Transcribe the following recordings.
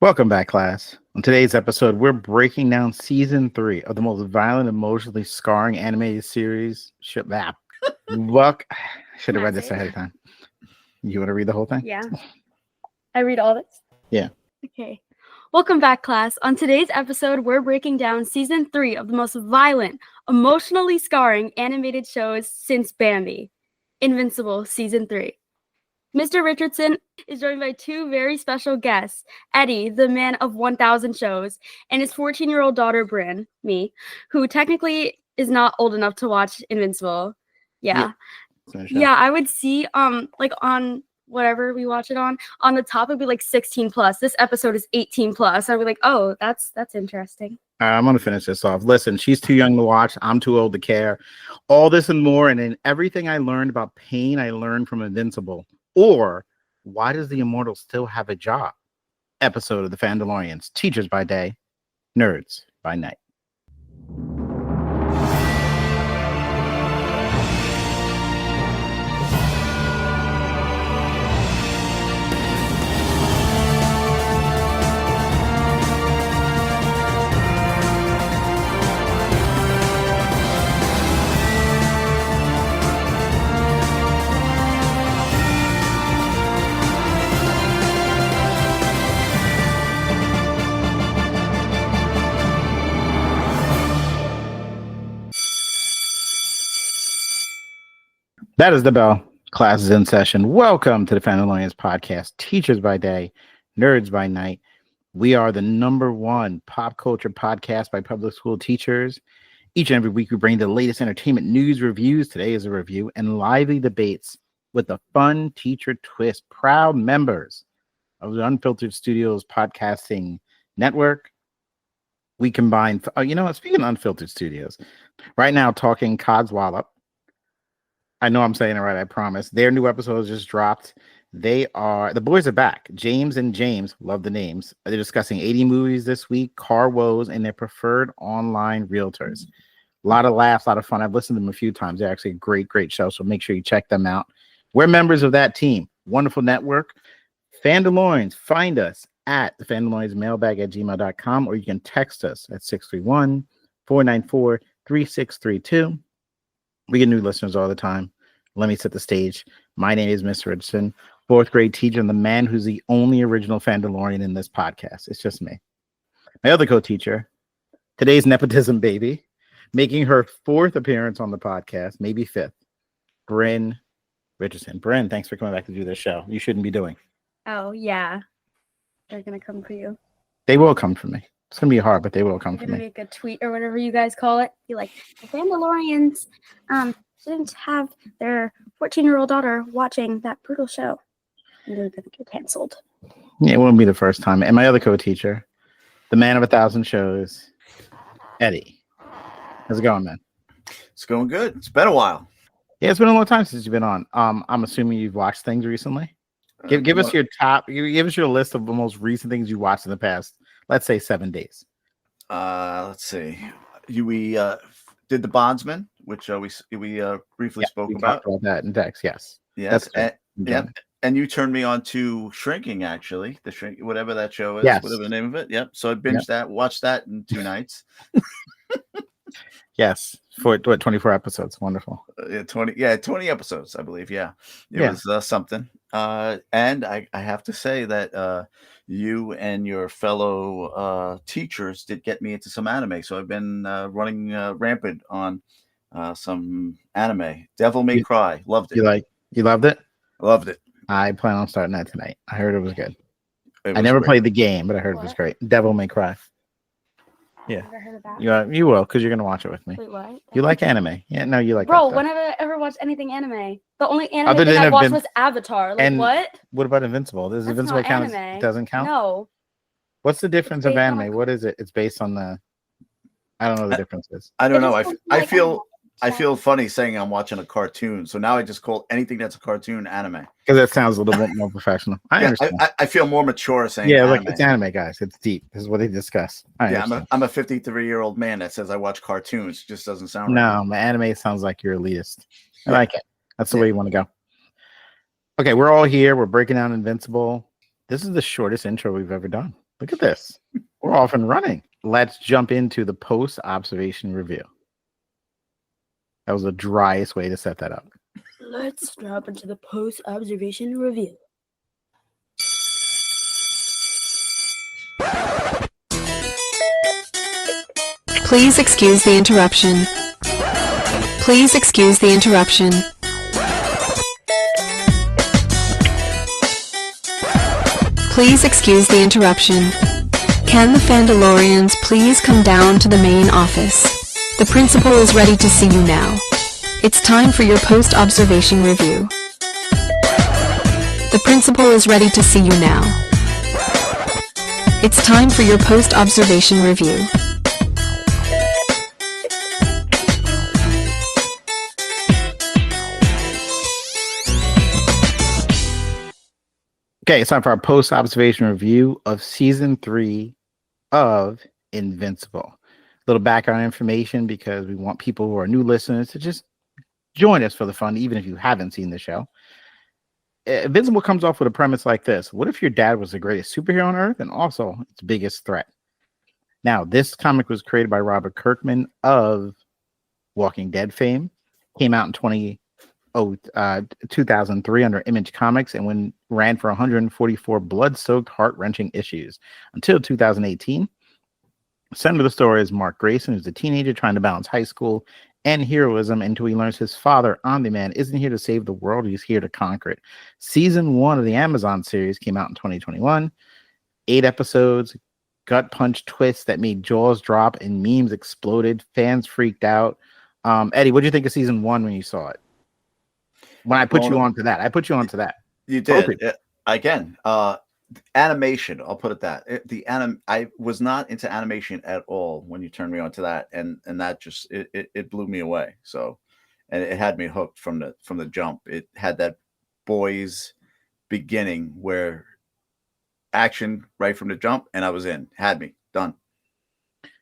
Welcome back, class. On today's episode, we're breaking down season 3 of the most violent, emotionally scarring animated series. Should have read this ahead of time. You want to read the whole thing? Yeah. I read all this? Yeah. Okay. Welcome back, class. On today's episode, we're breaking down season 3 of the most violent, emotionally scarring animated shows since Bambi, Invincible season 3. Mr. Richardson is joined by two very special guests, Eddie, the man of 1,000 shows, and his 14-year-old daughter, Brynn, me, who technically is not old enough to watch Invincible. Yeah, I would see, like on whatever we watch it on the top, it'd be like 16 plus. This episode is 18 plus. I'd be like, oh, that's interesting. I'm going to finish this off. Listen, she's too young to watch. I'm too old to care. All this and more, and then everything I learned about pain, I learned from Invincible. Or why does the Immortal still have a job? Episode of the Fandalorians, teachers by day, nerds by night. That is the bell. Class is in session. Welcome to the Fandalorians podcast, teachers by day, nerds by night. We are the #1 pop culture podcast by public school teachers. Each and every week, we bring the latest entertainment news, reviews. Today is a review and lively debates with a fun teacher twist. Proud members of the Unfiltered Studios podcasting network. We combine, speaking of Unfiltered Studios, right now talking Codswallop. I know I'm saying it right, I promise. Their new episodes just dropped. The boys are back. James and James, love the names. They're discussing 80 movies this week, car woes, and their preferred online realtors. A lot of laughs, a lot of fun. I've listened to them a few times. They're actually a great, great show, so make sure you check them out. We're members of that team. Wonderful network. Fandalorians, find us at the fandaloriansmailbag@gmail.com, or you can text us at 631-494-3632. We get new listeners all the time. Let me set the stage. My name is Mr. Richardson, 4th grade teacher, and the man who's the only original Fandalorian in this podcast. It's just me. My other co-teacher, today's nepotism baby, making her 4th appearance on the podcast, maybe 5th, Brynn Richardson. Brynn, thanks for coming back to do this show. You shouldn't be doing. Oh, yeah. They're going to come for you. They will come for me. It's going to be hard, but they will come for me. Make a tweet or whatever you guys call it. Be like, the Fandalorians shouldn't have their 14-year-old daughter watching that brutal show. And they're going to get canceled. Yeah, it won't be the first time. And my other co-teacher, the man of 1,000 shows, Eddie. How's it going, man? It's going good. It's been a while. Yeah, it's been a long time since you've been on. I'm assuming you've watched things recently. Give us your top. Give us your list of the most recent things you watched in the past, let's say 7 days. Let's see. We did The Bondsman, which we briefly spoke about. Talked about that in text. Yes. Yes. And you turned me on to Shrinking, actually. Whatever that show is, yes. Whatever the name of it. Yep. So I binged that, watched that in 2 nights. Yes. For 24 episodes. Wonderful. 20 episodes, I believe. Yeah. It was something. And I have to say that you and your fellow teachers did get me into some anime. So I've been running rampant on some anime. Devil May Cry. Loved it. You loved it? Loved it. I plan on starting that tonight. I heard it was good. I never played the game, but I heard it was great. Devil May Cry. Yeah. Never heard of that. You will, because you're going to watch it with me. Wait, what? You like anime. Yeah, no, you like Bro, when have I ever watched anything anime? The only anime thing I watched was Avatar. Like, what? What about Invincible? Does Invincible count? It doesn't count? No. What's the difference of anime? What is it? It's based on the... I don't know the differences. I don't know. I feel funny saying I'm watching a cartoon, so now I just call anything that's a cartoon anime. Because that sounds a little bit more professional. I understand. I feel more mature saying anime. Like it's anime, guys. It's deep. This is what they discuss. I'm a 53-year-old man that says I watch cartoons. It just doesn't sound right. No, my anime sounds like you're elitist. I like it. That's the way you want to go. Okay, we're all here. We're breaking down Invincible. This is the shortest intro we've ever done. Look at this. We're off and running. Let's jump into the post-observation review. That was the driest way to set that up. Let's drop into the post-observation review. Please excuse the interruption. Please excuse the interruption. Please excuse the interruption. Can the Fandalorians please come down to the main office? The principal is ready to see you now. It's time for your post-observation review. The principal is ready to see you now. It's time for your post-observation review. Okay, it's time for our post-observation review of season 3 of Invincible. A little background information because we want people who are new listeners to just join us for the fun, even if you haven't seen the show. Invincible comes off with a premise like this. What if your dad was the greatest superhero on Earth and also its biggest threat? Now, this comic was created by Robert Kirkman of Walking Dead fame. Came out in 2003 under Image Comics and ran for 144 blood-soaked, heart-wrenching issues until 2018. The center of the story is Mark Grayson, who's a teenager trying to balance high school and heroism until he learns his father, Omni-Man, isn't here to save the world. He's here to conquer it. Season 1 of the Amazon series came out in 2021. 8 episodes, gut punch twists that made jaws drop and memes exploded. Fans freaked out. Eddie, what did you think of season 1 when you saw it? When I put you onto that. I put you onto that. You did. Again, animation, I'll put it that. I was not into animation at all when you turned me onto that, and that just it blew me away. So, and it had me hooked from the jump. It had that boys beginning where action right from the jump, and I was in. Had me done.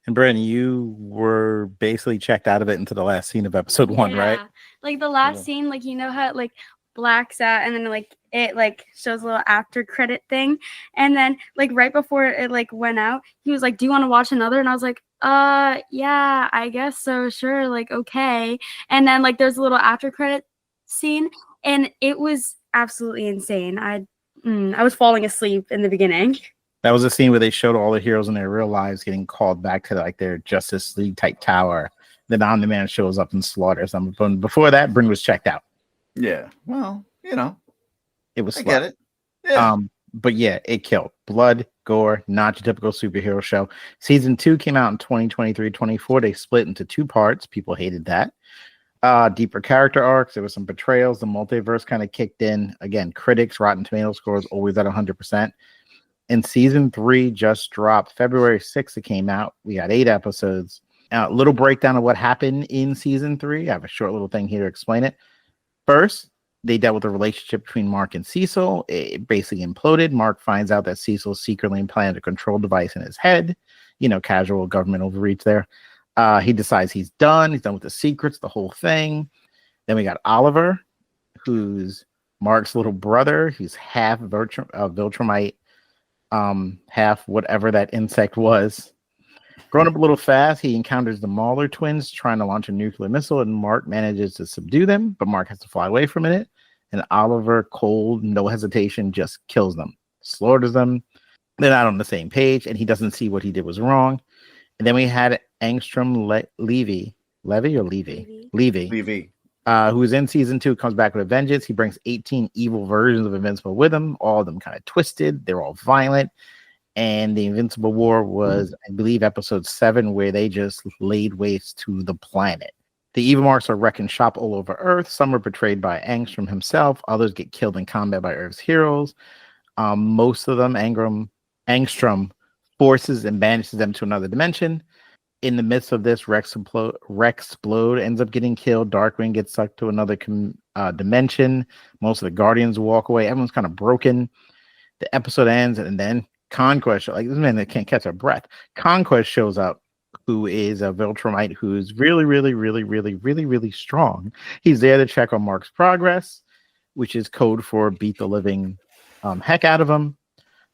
And Brynn, you were basically checked out of it into the last scene of episode 1, right? Like the last scene, like you know how it like blacks out and then like it like shows a little after credit thing, and then like right before it like went out, he was like, "Do you want to watch another?" And I was like, yeah, I guess so, sure, like okay. And then like there's a little after credit scene, and it was absolutely insane. I was falling asleep in the beginning. That was a scene where they showed all the heroes in their real lives getting called back to like their Justice League type tower. Then Omni-Man shows up and slaughters them. But before that, Brynn was checked out. Yeah, well, you know, it was. I get it. Yeah. But yeah, it killed. Blood, gore, not your typical superhero show. Season 2 came out in 2023-24. They split into 2 parts. People hated that. Deeper character arcs. There was some betrayals. The multiverse kind of kicked in. Again, critics, Rotten Tomato scores always at 100%. And season 3 just dropped February 6th. It came out. We got 8 episodes. A little breakdown of what happened in season 3. I have a short little thing here to explain it. First, they dealt with the relationship between Mark and Cecil. It basically imploded. Mark finds out that Cecil secretly implanted a control device in his head. You know, casual government overreach there. He decides he's done. He's done with the secrets, the whole thing. Then we got Oliver, who's Mark's little brother. He's half Viltrumite, half whatever that insect was. Growing up a little fast, he encounters the Mauler twins trying to launch a nuclear missile, and Mark manages to subdue them, but Mark has to fly away from it. And Oliver, cold, no hesitation, just kills them, slaughters them. They're not on the same page, and he doesn't see what he did was wrong. And then we had Angstrom Levy, who's in season 2, comes back with a vengeance. He brings 18 evil versions of Invincible with him, all of them kind of twisted. They're all violent. And the Invincible War was, I believe, episode 7, where they just laid waste to the planet. The evil marks are wrecking shop all over Earth. Some are betrayed by Angstrom himself. Others get killed in combat by Earth's heroes. Most of them, Angstrom forces and banishes them to another dimension. In the midst of this, Rexplode ends up getting killed. Darkwing gets sucked to another dimension. Most of the Guardians walk away. Everyone's kind of broken. The episode ends, and then Conquest, like this man that can't catch a breath. Conquest shows up, who is a Viltrumite who's really strong. He's there to check on Mark's progress, which is code for beat the living heck out of him.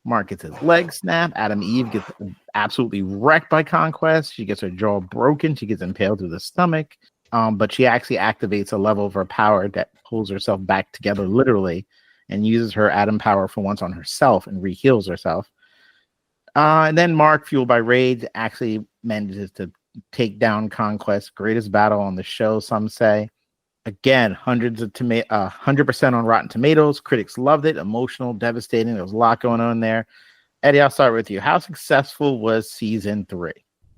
Mark gets his leg snapped. Adam Eve gets absolutely wrecked by Conquest. She gets her jaw broken. She gets impaled through the stomach. But she actually activates a level of her power that pulls herself back together literally and uses her Adam power for once on herself and re-heals herself. And then Mark, fueled by rage, actually manages to take down Conquest. Greatest battle on the show, some say. Again, 100% on Rotten Tomatoes. Critics loved it. Emotional, devastating. There was a lot going on there. Eddie, I'll start with you. How successful was season 3?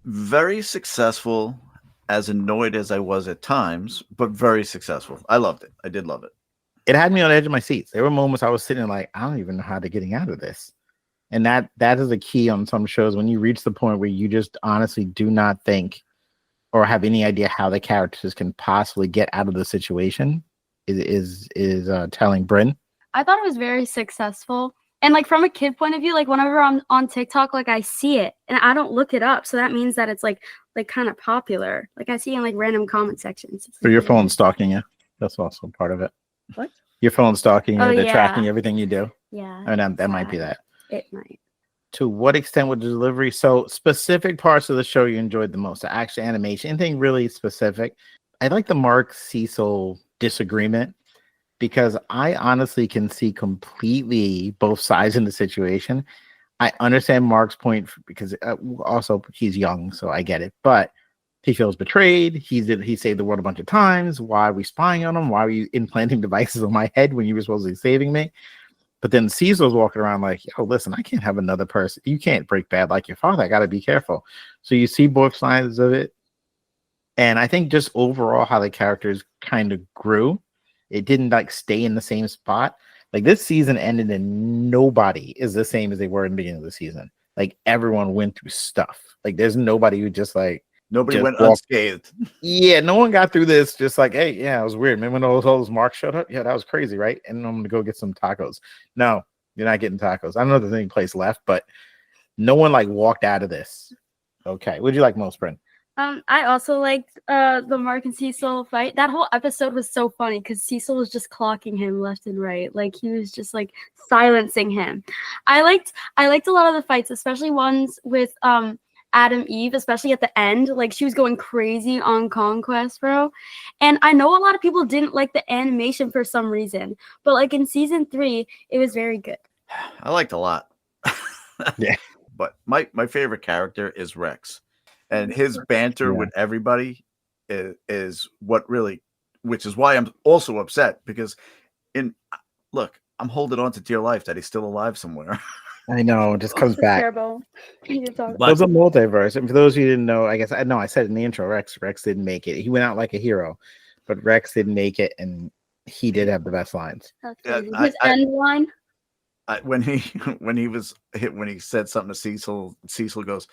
Very successful, as annoyed as I was at times, but very successful. I loved it. I did love it. It had me on the edge of my seats. There were moments I was sitting like, I don't even know how they're getting out of this. And that is a key on some shows when you reach the point where you just honestly do not think or have any idea how the characters can possibly get out of the situation is telling. Brynn? I thought it was very successful. And like from a kid point of view, like whenever I'm on TikTok, like I see it and I don't look it up. So that means that it's like kind of popular. Like I see in like random comment sections. So your phone's stalking you. That's also part of it. What? Your phone's stalking you. Oh, They're yeah. tracking everything you do. Yeah. I mean, that might be that. It might. To what extent was the delivery? So specific parts of the show you enjoyed the most? The action, animation, anything really specific? I like the Mark Cecil disagreement because I honestly can see completely both sides in the situation. I understand Mark's point because also he's young, so I get it. But he feels betrayed. He saved the world a bunch of times. Why are we spying on him? Why are you implanting devices on my head when you were supposed to be saving me? But then Cecil's walking around like, yo, listen, I can't have another person. You can't break bad like your father. I got to be careful. So you see both sides of it. And I think just overall how the characters kind of grew. It didn't like stay in the same spot. Like this season ended and nobody is the same as they were in the beginning of the season. Like everyone went through stuff. Like there's nobody who just like. Nobody went unscathed. Yeah, no one got through this just like, hey, yeah, it was weird. Remember when all those marks showed up? Yeah, that was crazy, right? And I'm going to go get some tacos. No, you're not getting tacos. I don't know if there's any place left, but no one like walked out of this. Okay. What'd you like most, Brynn? I also liked the Mark and Cecil fight. That whole episode was so funny because Cecil was just clocking him left and right. Like he was just like silencing him. I liked a lot of the fights, especially ones with Adam Eve, especially at the end. Like she was going crazy on Conquest, bro. And I know a lot of people didn't like the animation for some reason, but like in season 3, it was very good. I liked a lot. Yeah. But my favorite character is Rex. And his banter with everybody is what really, which is why I'm also upset because look, I'm holding on to dear life that he's still alive somewhere. I know, it just comes back. Terrible. It was a multiverse. And for those of you who didn't know, I guess I said in the intro, Rex didn't make it. He went out like a hero, but Rex didn't make it, and he did have the best lines. That's crazy. His end line. When he said something to Cecil goes,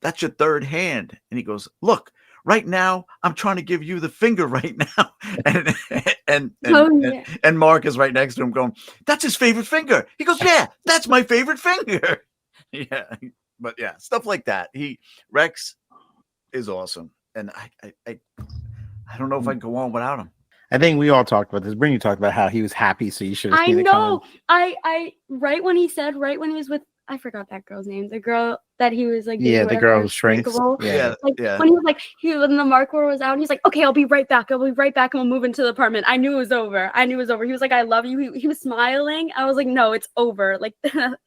"That's your third hand," and he goes, "Look, right now I'm trying to give you the finger right now," and Mark is right next to him going, "That's his favorite finger." He goes, "Yeah, that's my favorite finger." Yeah, but yeah, stuff like that. Rex is awesome, and I don't know if I can go on without him. I think we all talked about this. Brynn, you talked about how he was happy, so you should have seen it coming. I right when he was with, I forgot that girl's name. The girl that he was like, the girl who shrinks. Yeah. When he was like, when the marker was out, he's like, "Okay, I'll be right back. And we'll move into the apartment." I knew it was over. He was like, "I love you." He was smiling. I was like, "No, it's over." Like,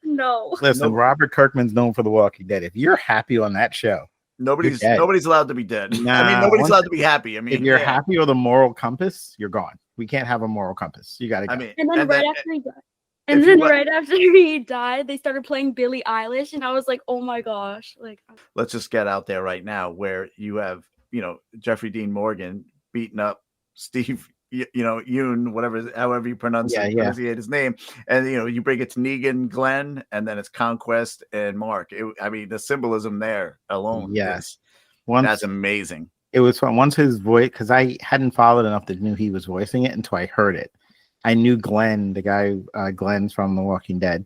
no. Listen, Robert Kirkman's known for The Walking Dead. If you're happy on that show, nobody's allowed to be dead. Nah, I mean, nobody's allowed to be happy. I mean, if you're happy with a moral compass, you're gone. We can't have a moral compass. You got to go. I mean, and then after he died. And then right after he died, they started playing Billie Eilish, and I was like, "Oh my gosh!" Like, let's just get out there right now, where you have, Jeffrey Dean Morgan beating up Steve, Yoon, however you pronounce his name, and you bring it to Negan, Glenn, and then it's Conquest and Mark. The symbolism there alone, that's amazing. It was fun once his voice, because I hadn't followed enough that knew he was voicing it until I heard it. I knew Glenn, the guy, Glenn's from The Walking Dead,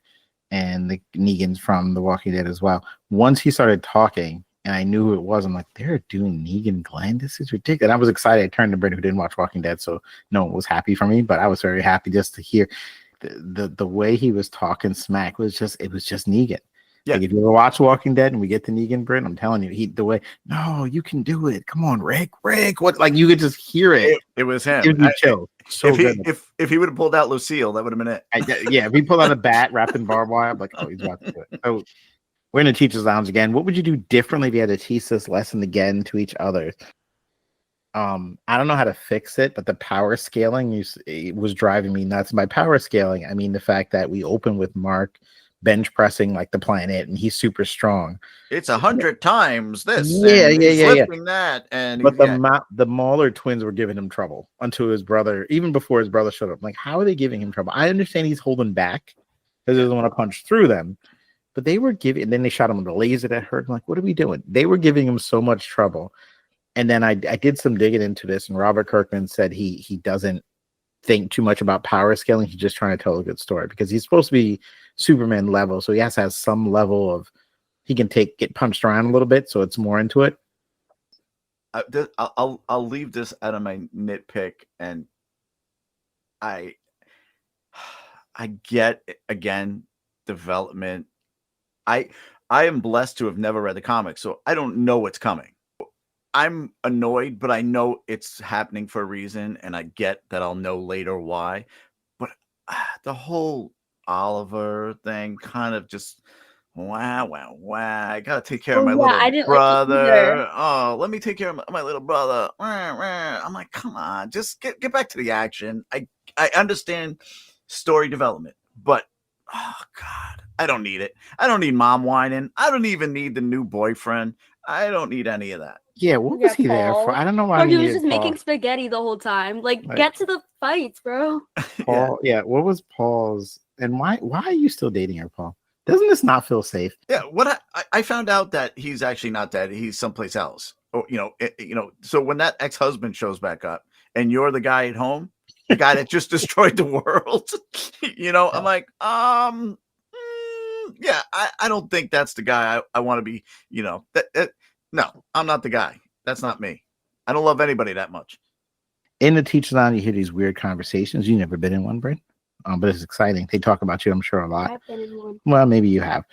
and the Negan's from The Walking Dead as well. Once he started talking, and I knew who it was, I'm like, they're doing Negan Glenn? This is ridiculous. And I was excited. I turned to Brynn, who didn't watch Walking Dead, so no one was happy for me, but I was very happy just to hear. the way he was talking smack was just Negan. Yeah. Like if you ever watch Walking Dead and we get to Negan, Brynn, I'm telling you, no, you can do it. Come on, Rick, what? Like you could just hear it. It was him. It was chill. So good. If he would have pulled out Lucille, that would have been it. If he pulled out a bat wrapped in barbed wire, I'm like, oh, he's about to do it. So we're in the teacher's lounge again. What would you do differently if you had to teach this lesson again to each other? I don't know how to fix it, but the power scaling it was driving me nuts. By power scaling, I mean the fact that we open with Mark bench pressing like the planet, and he's super strong. It's 100 times this. Yeah. That, and but the Mauler twins were giving him trouble until his brother, even before his brother showed up. Like, how are they giving him trouble? I understand he's holding back because he doesn't want to punch through them, but they were giving. And then they shot him with a laser that hurt. I'm like, what are we doing? They were giving him so much trouble. And then I did some digging into this, and Robert Kirkman said he doesn't think too much about power scaling. He's just trying to tell a good story because he's supposed to be Superman level, so he has to have some level of he can get punched around a little bit, so it's more into it. I'll leave this out of my nitpick, and I get again development. I am blessed to have never read the comics, so I don't know what's coming. I'm annoyed, but I know it's happening for a reason, and I get that I'll know later why. But the whole Oliver thing kind of just wow. I gotta take care of my little brother. Let me take care of my little brother. I'm like, come on, just get back to the action. I understand story development, but oh God, I don't need it. I don't need mom whining. I don't even need the new boyfriend. I don't need any of that. Yeah, what was he there for? I don't know why. He was just making spaghetti the whole time. Like, get to the fights, bro. Paul, yeah. What was Paul's? And why are you still dating her, Paul? Doesn't this not feel safe? Yeah. What I found out that he's actually not dead. He's someplace else. Or So when that ex-husband shows back up, and you're the guy at home, the guy that just destroyed the world, I'm like, yeah, I don't think that's the guy I want to be. No, I'm not the guy. That's not me. I don't love anybody that much. In the teacher's lounge, you hear these weird conversations. You've never been in one, Brynn, but it's exciting. They talk about you, I'm sure, a lot. I've been in one. Well, maybe you have.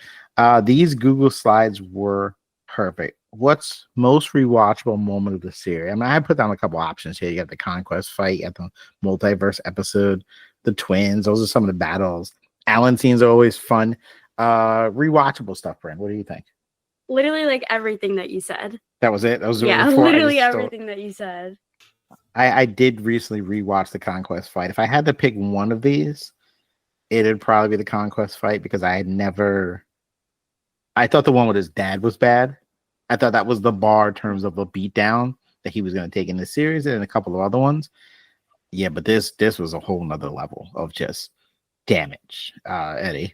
These Google slides were perfect. What's most rewatchable moment of the series? I mean, I put down a couple options here. You got the conquest fight, you got the multiverse episode, the twins. Those are some of the battles. Alan scenes are always fun. Rewatchable stuff, Brynn. What do you think? Literally, like everything that you said. That was it? That was literally everything that you said. I did recently rewatch the Conquest fight. If I had to pick one of these, it'd probably be the Conquest fight because I thought the one with his dad was bad. I thought that was the bar in terms of a beatdown that he was going to take in the series and a couple of other ones. Yeah, but this was a whole nother level of just damage, Eddie.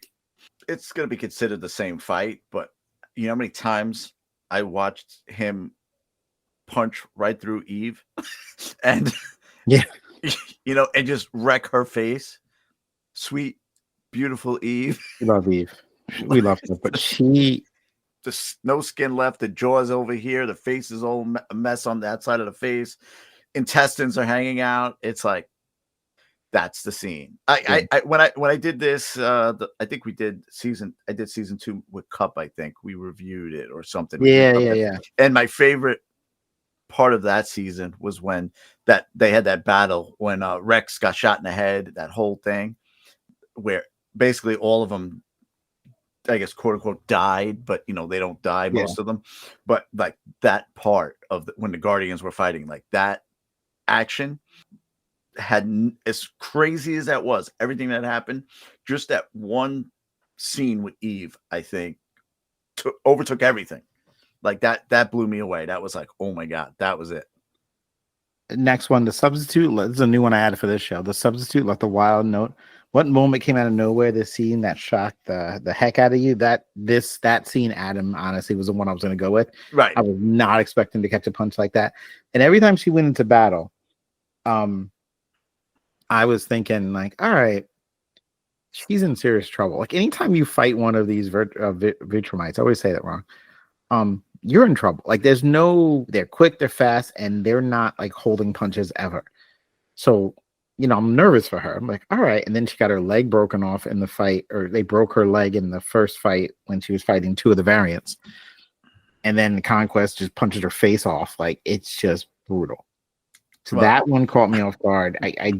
It's going to be considered the same fight, but you know how many times I watched him punch right through Eve and and just wreck her face. Sweet, beautiful Eve. We love Eve. We love her, but she just no skin left. The jaw's over here. The face is all a mess on that side of the face. Intestines are hanging out. It's like that's the scene. When I did this, I think I did season 2 with Cup. I think we reviewed it or something. Yeah. And my favorite part of that season was when that they had that battle when Rex got shot in the head. That whole thing where basically all of them, I guess, quote unquote, died, but they don't die, most of them. But like that part of when the Guardians were fighting, like that action had, as crazy as that was, everything that happened, just that one scene with Eve, I think, overtook everything. Like that blew me away. That was like, oh my God, that was it. Next one, The Substitute. This is a new one I added for this show. The Substitute left a wild note. What moment came out of nowhere this scene that shocked the heck out of you? That scene, Adam, honestly, was the one I was going to go with. Right. I was not expecting to catch a punch like that. And every time she went into battle, I was thinking like, all right, she's in serious trouble. Like anytime you fight one of these Vitramites, I always say that wrong. You're in trouble. Like they're quick, they're fast, and they're not like holding punches ever. So I'm nervous for her. I'm like, all right. And then she got her leg broken off in the fight, or they broke her leg in the first fight when she was fighting 2 of the variants. And then Conquest just punches her face off. Like, it's just brutal. So that one caught me off guard. I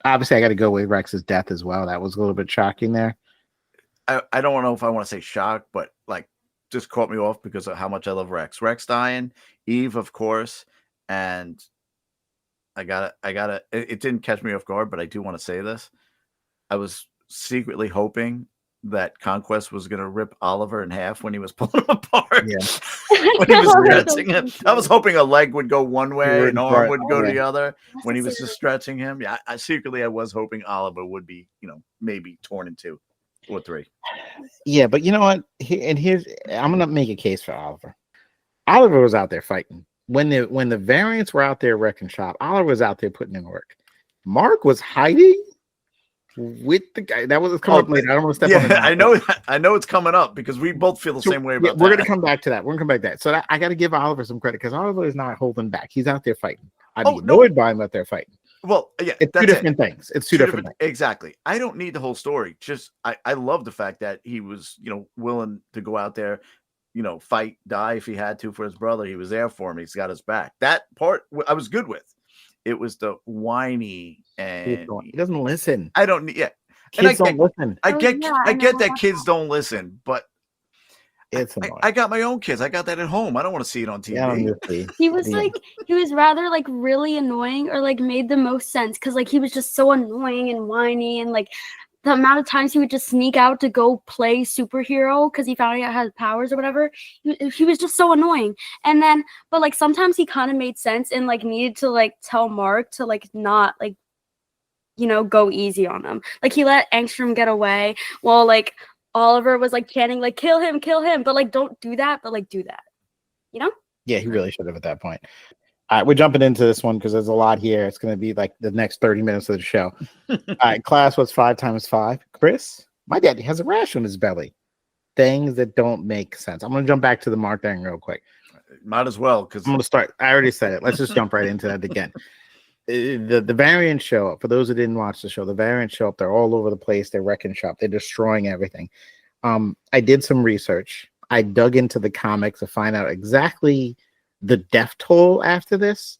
obviously I got to go with Rex's death as well. That was a little bit shocking there. I don't know if I want to say shock, but like just caught me off because of how much I love Rex. Rex dying, Eve, of course, and it didn't catch me off guard, but I do want to say this. I was secretly hoping that Conquest was going to rip Oliver in half when he was pulling him apart. Yeah. When he was stretching him. I was hoping a leg would go one way, an arm would go the other when he was just stretching him. Yeah, I was hoping Oliver would be, maybe torn in 2 or 3. Yeah, but you know what? I'm going to make a case for Oliver. Oliver was out there fighting. When the variants were out there wrecking shop, Oliver was out there putting in work. Mark was hiding with the guy that was coming up later. I don't want to step on it. I know it's coming up because we both feel the same way about that. We're gonna come back to that. So I got to give Oliver some credit because Oliver is not holding back. He's out there fighting. I'd be annoyed by him out there fighting. Well, yeah, it's 2 different things. It's two different things. Exactly. I don't need the whole story. Just I love the fact that he was willing to go out there, fight, die if he had to for his brother. He was there for him. He's got his back. That part I was good with. It was the whiny and he doesn't listen. I don't need. Yeah, kids don't listen. I get that kids don't listen, but it's annoying. I got my own kids. I got that at home. I don't want to see it on TV. He was rather like really annoying, or like made the most sense because like he was just so annoying and whiny, and like the amount of times he would just sneak out to go play superhero because he found out he had powers or whatever. He was just so annoying. And then, but like sometimes he kind of made sense and like needed to like tell Mark to like not like, go easy on him. Like he let Angstrom get away while like Oliver was like chanting like kill him, but like don't do that, but like do that. Yeah, he really should have at that point. All right, we're jumping into this one because there's a lot here. It's going to be like the next 30 minutes of the show. All right, class, what's 5 times 5? Chris, my daddy has a rash on his belly. Things that don't make sense. I'm going to jump back to the Mark thing real quick. Might as well because I'm going to start. I already said it. Let's just jump right into that again. The variants show up. For those who didn't watch the show, the variants show up. They're all over the place. They're wrecking shop. They're destroying everything. I did some research. I dug into the comics to find out exactly the death toll after this,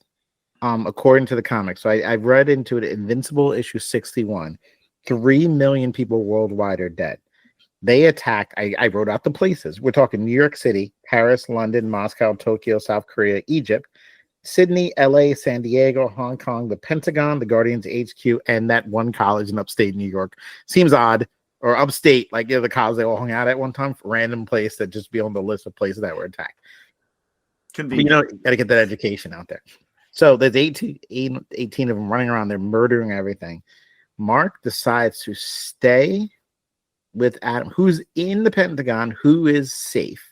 according to the comics. So I've read into it. Invincible issue 61. 3 million people worldwide are dead. They attacked. I wrote out the places. We're talking New York City, Paris, London, Moscow, Tokyo, South Korea, Egypt, Sydney, LA, San Diego, Hong Kong, the Pentagon, the Guardians HQ, and that one college in upstate New York. Seems odd. Or upstate, like the college they all hung out at one time, random place that just be on the list of places that were attacked. Convenient. You got to get that education out there. So there's 18 of them running around. They're murdering everything. Mark decides to stay with Adam, who's in the Pentagon, who is safe.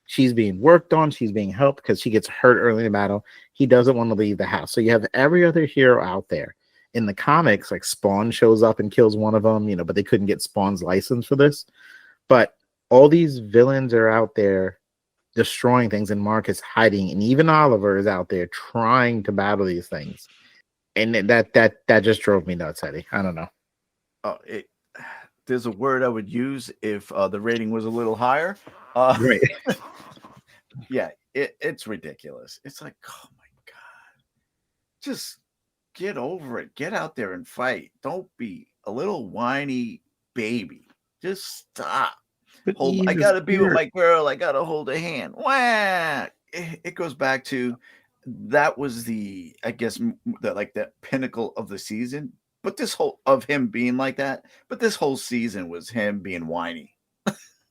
She's being worked on. She's being helped because she gets hurt early in the battle. He doesn't want to leave the house. So you have every other hero out there. In the comics, like Spawn shows up and kills one of them, but they couldn't get Spawn's license for this. But all these villains are out there destroying things, and Mark is hiding, and even Oliver is out there trying to battle these things. And that just drove me nuts, Eddie. I don't know. There's a word I would use if the rating was a little higher. Right. Yeah, it's ridiculous. It's like, oh my God. Just get over it. Get out there and fight. Don't be a little whiny baby. Just stop. I gotta be with my girl. I gotta hold a hand. Wah! It goes back to that was the pinnacle of the season. But this whole of him being like that. But this whole season was him being whiny.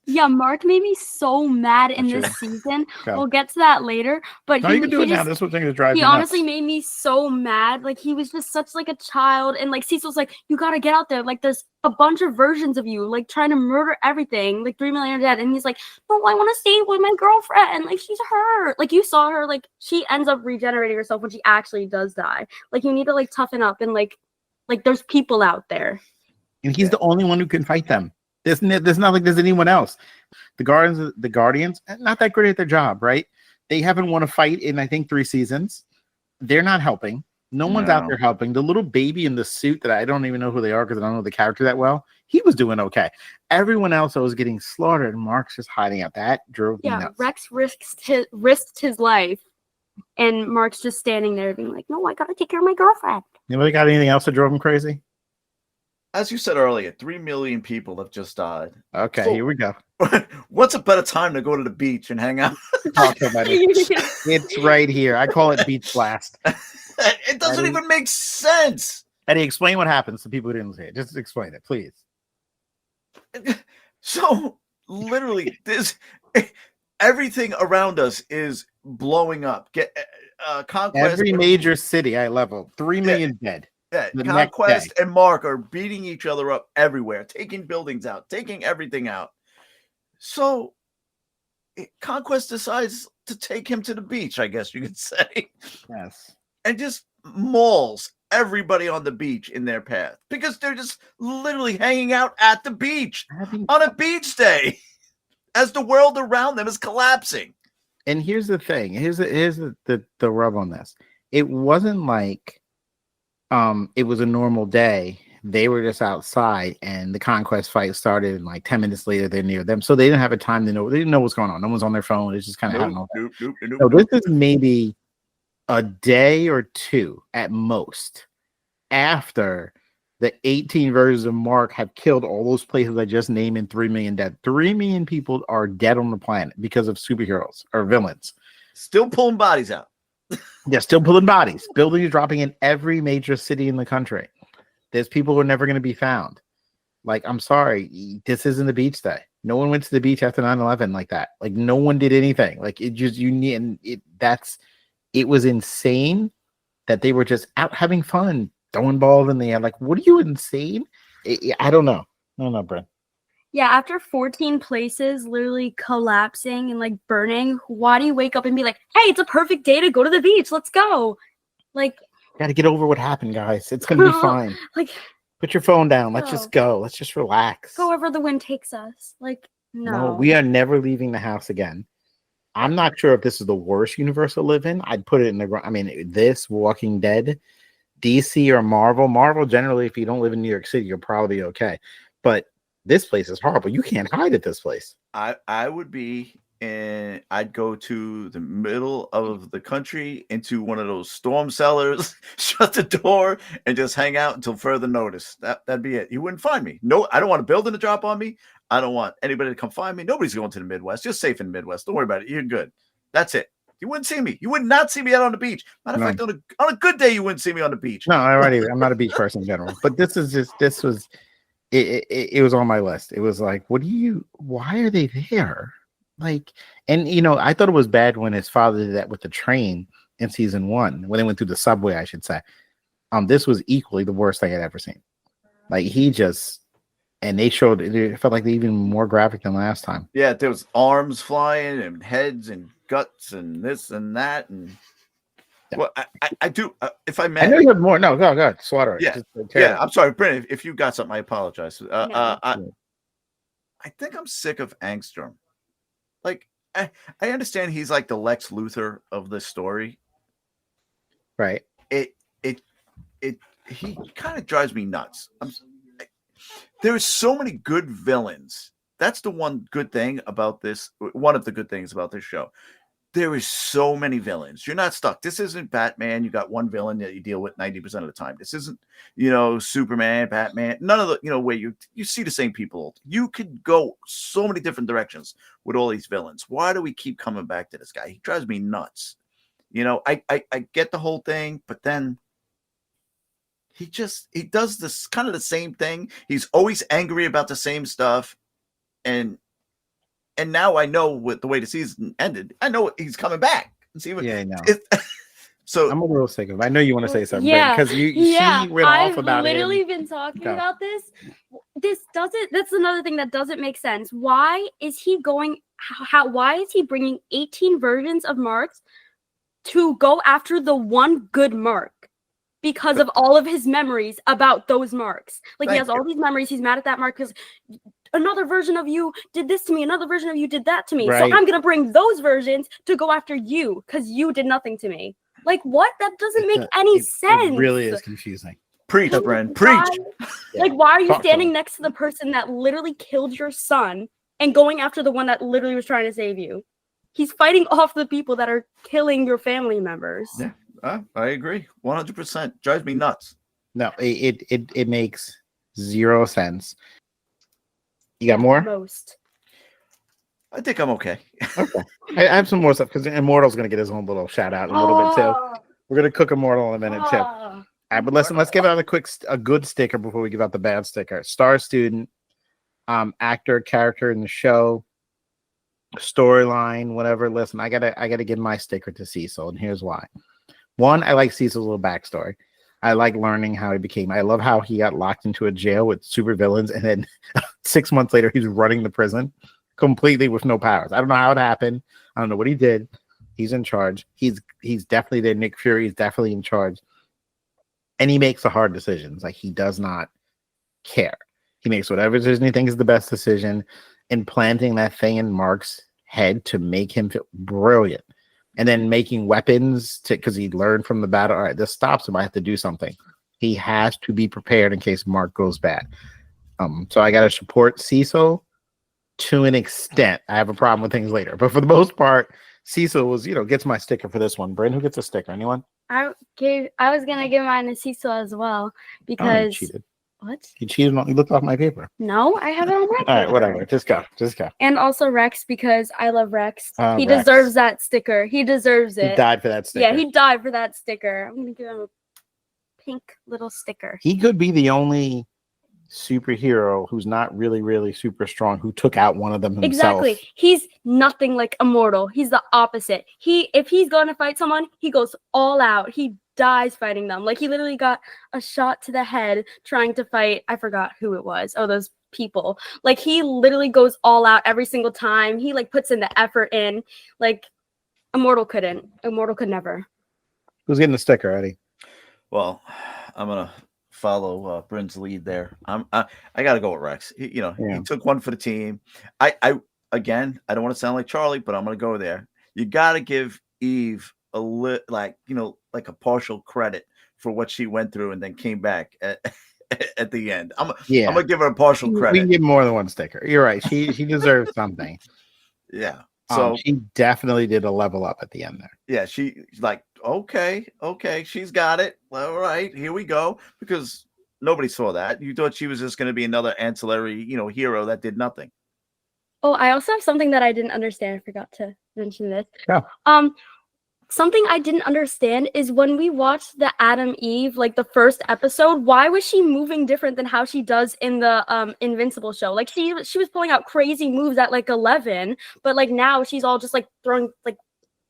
Yeah, Mark made me so mad in this season. Okay. We'll get to that later. But you can do it now. This was thing to drive. He honestly made me so mad. Like he was just such like a child, and like Cecil's like, you gotta get out there. Like there's a bunch of versions of you, like trying to murder everything. Like 3 million are dead, and he's like, no, I want to stay with my girlfriend. Like she's hurt. Like you saw her. Like she ends up regenerating herself when she actually does die. Like you need to like toughen up and like there's people out there. And he's the only one who can fight them. There's not like there's anyone else. The Guardians, not that great at their job, right? They haven't won a fight in, I think, 3 seasons. They're not helping. No one's out there helping. The little baby in the suit that I don't even know who they are because I don't know the character that well, he was doing okay. Everyone else was getting slaughtered, and Mark's just hiding out. That drove me nuts. Rex risked his life, and Mark's just standing there being like, no, I gotta take care of my girlfriend. Anybody got anything else that drove him crazy? As you said earlier, 3 million people have just died. Okay, So- here we go. What's a better time to go to the beach and hang out? Talk about it. It's right here. I call it Beach Blast. It doesn't even make sense. Eddie, explain what happens to people who didn't see it. Just explain it, please. So literally, everything around us is blowing up. Conquest. Every major city I leveled, 3 million dead. Yeah, The next Conquest day. and Mark are beating each other up everywhere, taking buildings out, taking everything out. So Conquest decides to take him to the beach, I guess you could say. Yes. And just mauls everybody on the beach in their path because they're just literally hanging out at the beach on a beach day as the world around them is collapsing. And here's the thing. Here's the rub on this. It wasn't like it was a normal day. They were just outside and the Conquest fight started, and like 10 minutes later they're near them. So they didn't have a time to know. They didn't know what's going on. No one's on their phone. It's just kind of happening. So this is maybe a day or two at most after the 18 versions of Mark have killed all those places I just named in 3 million dead. 3 million people are dead on the planet because of superheroes or villains. Still pulling bodies out. They're still pulling bodies. Buildings dropping in every major city in the country. There's people who are never going to be found. Like, I'm sorry, this isn't the beach day. No one went to the beach after 9/11 like that. Like, no one did anything. Like, it just, it was insane that they were just out having fun, throwing balls in the air. Like, what are you, insane? I don't know. I don't know, Brynn. Yeah, after 14 places literally collapsing and like burning, why do you wake up and be like, hey, it's a perfect day to go to the beach. Let's go. Like, Gotta get over what happened, guys. It's gonna be fine. Like, put your phone down. Let's just go. Let's just relax. Go wherever the wind takes us. Like, no. We are never leaving the house again. I'm not sure if this is the worst universe to live in. I'd put it in the, I mean, this, Walking Dead, DC or Marvel. Marvel, generally, if you don't live in New York City, you're probably okay. But this place is horrible. You can't hide at this place. I would be in, I'd go to the middle of the country into one of those storm cellars, shut the door, and just hang out until further notice. That'd be it. You wouldn't find me. No, I don't want a building to drop on me. I don't want anybody to come find me. Nobody's going to the Midwest. You're safe in the Midwest. Don't worry about it. You're good. That's it. You wouldn't see me. You would not see me out on the beach. Matter of fact, on a good day, you wouldn't see me on the beach. No, I'm not a beach person in general. But this was it was on my list. It was like, why are they there? Like, and I thought it was bad when his father did that with the train in season 1, when they went through the subway, I should say. This was equally the worst thing I'd ever seen. Like, and they showed it felt like they even more graphic than last time. Yeah, there was arms flying and heads and guts and this and that. And well, I do, if I may. I know you have more. No, go ahead. Slaughter it. Yeah, I'm sorry, Brynn. If you got something, I apologize. No. I think I'm sick of Angstrom. Like, I understand he's like the Lex Luthor of this story. Right. He kind of drives me nuts. There's so many good villains. That's the one good thing about this. One of the good things about this show. There is so many villains. You're not stuck. This isn't Batman. You got one villain that you deal with 90% of the time. This isn't, Superman, Batman. None of the, where you see the same people. You could go so many different directions with all these villains. Why do we keep coming back to this guy? He drives me nuts. I get the whole thing, but then he does this kind of the same thing. He's always angry about the same stuff. And now I know with the way the season ended, I know he's coming back. See what, I know. So I'm a little sick of it. I know you want to say something, Yeah, because she went off about it. I've literally been talking about this. That's another thing that doesn't make sense. Why is he going? Why is he bringing 18 versions of Marks to go after the one good Mark? Because of all of his memories about those Marks. Like, he has all these memories. He's mad at that Mark because another version of you did this to me. Another version of you did that to me. Right. So I'm going to bring those versions to go after you because you did nothing to me. Like what? That doesn't make any sense. It really is confusing. Preach, Like, Brynn. why- Preach. Yeah. Like, why are you Talk to standing him. next to the person that literally killed your son and going after the one that literally was trying to save you? He's fighting off the people that are killing your family members. Yeah, I agree. 100%. Drives me nuts. No, it makes zero sense. You got more? Most. I think I'm okay. Okay. I have some more stuff because Immortal's going to get his own little shout out in a little bit too. We're going to cook Immortal in a minute too. All right, but let's give out a good sticker before we give out the bad sticker. Star student, actor, character in the show, storyline, whatever. Listen, I gotta give my sticker to Cecil, and here's why. One, I like Cecil's little backstory. I like learning how he became. I love how he got locked into a jail with supervillains, and then 6 months later, he's running the prison completely with no powers. I don't know how it happened. I don't know what he did. He's in charge. He's definitely there. Nick Fury is definitely in charge, and he makes the hard decisions. Like he does not care. He makes whatever decision he thinks is the best decision, and planting that thing in Mark's head to make him feel brilliant. And then making weapons because he learned from the battle. All right, this stops him. I have to do something. He has to be prepared in case Mark goes bad. So I got to support Cecil to an extent. I have a problem with things later, but for the most part, Cecil was, gets my sticker for this one. Brynn, who gets a sticker? Anyone? I was gonna give mine to Cecil as well because you cheated. What? You cheated. You looked off my paper. No, I have it on record. All right, whatever. Just go. And also Rex because I love Rex. He Rex. deserves that sticker. He deserves it. He died for that sticker. Yeah, he died for that sticker. I'm gonna give him a pink little sticker. He could be the only superhero who's not really, really super strong who took out one of them himself. Exactly. He's nothing like Immortal. He's the opposite. If he's going to fight someone, he goes all out. He dies fighting them. Like he literally got a shot to the head trying to fight. I forgot who it was. Oh, those people. Like he literally goes all out every single time. He like puts in the effort in. Like Immortal couldn't. Immortal could never. Who's getting the sticker, Eddie? Well, I'm gonna follow Brynn's lead there. I got to go with Rex. He took one for the team. I don't want to sound like Charlie, but I'm gonna go there. You got to give Eve a like a partial credit for what she went through and then came back at the end. I'm gonna give her a partial credit. We can give more than one sticker. You're right. She deserves something. Yeah. So she definitely did a level up at the end there. Yeah, she like okay, she's got it. All right, here we go. Because nobody saw that. You thought she was just going to be another ancillary, hero that did nothing. Oh, I also have something that I didn't understand. I forgot to mention this. Yeah. Something I didn't understand is when we watched the Adam Eve, like the first episode, why was she moving different than how she does in the Invincible show? Like she was pulling out crazy moves at like 11, but like now she's all just like throwing like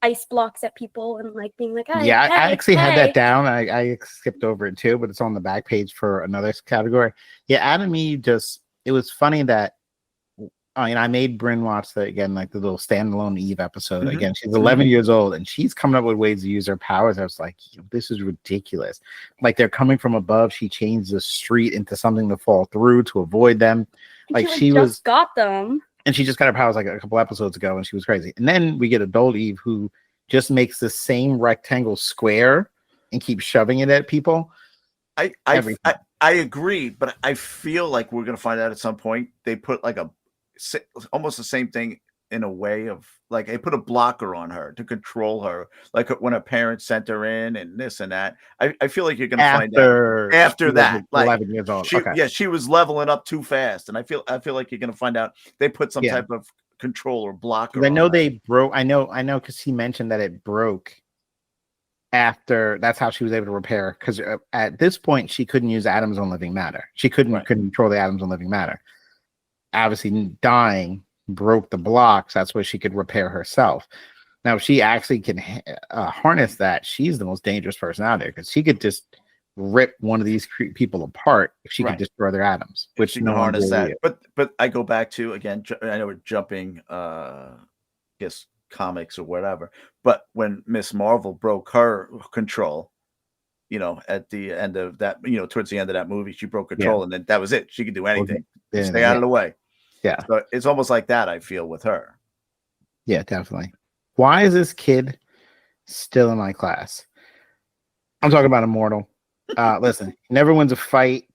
ice blocks at people and like being like, hey, yeah, hey, I actually had hey. that down. I skipped over it too, but it's on the back page for another category. Yeah, Adam Eve it was funny that I made Brynn watch that again, like the little standalone Eve episode. Mm-hmm. Again, she's 11 years old and she's coming up with ways to use her powers. I was like, this is ridiculous. Like they're coming from above. She changed the street into something to fall through to avoid them. Like she just got them. And she just got her powers like a couple episodes ago and she was crazy. And then we get adult Eve who just makes the same rectangle square and keeps shoving it at people. I agree, but I feel like we're going to find out at some point they put like almost the same thing in a way of like they put a blocker on her to control her, like when her parents sent her in and this and that. I feel like you're going to find out after that, like 11 years old. She was leveling up too fast, and I feel like you're going to find out they put some type of control or blocker. I know they broke. I know because he mentioned that it broke after. That's how she was able to repair. Because at this point, she couldn't use atoms on living matter. She couldn't control the atoms on living matter. Obviously, dying broke the blocks. That's where she could repair herself. Now, if she actually can harness that, she's the most dangerous person out there because she could just rip one of these people apart if she could destroy their atoms. Which she can harness that. But I go back to again. I know we're jumping, guess comics or whatever. But when Miss Marvel broke her control, at the end of that, towards the end of that movie, she broke control, and then that was it. She could do anything. Stay out of the way. Yeah. So it's almost like that, I feel, with her. Yeah, definitely. Why is this kid still in my class? I'm talking about Immortal. Listen, he never wins a fight.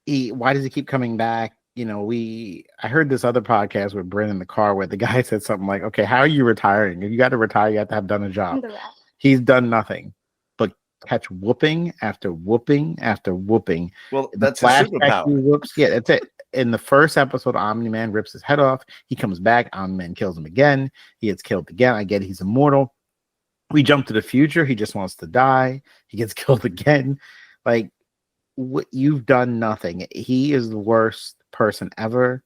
Why does he keep coming back? You know, I heard this other podcast with Brynn in the car where the guy said something like, okay, how are you retiring? If you got to retire, you have to have done a job. He's done nothing but catch whooping after whooping after whooping. Well, that's a superpower. Whoops. Yeah, that's it. In the first episode, Omni-Man rips his head off. He comes back. Omni-Man kills him again. He gets killed again. I get he's immortal. We jump to the future. He just wants to die. He gets killed again. Like, you've done nothing. He is the worst person ever.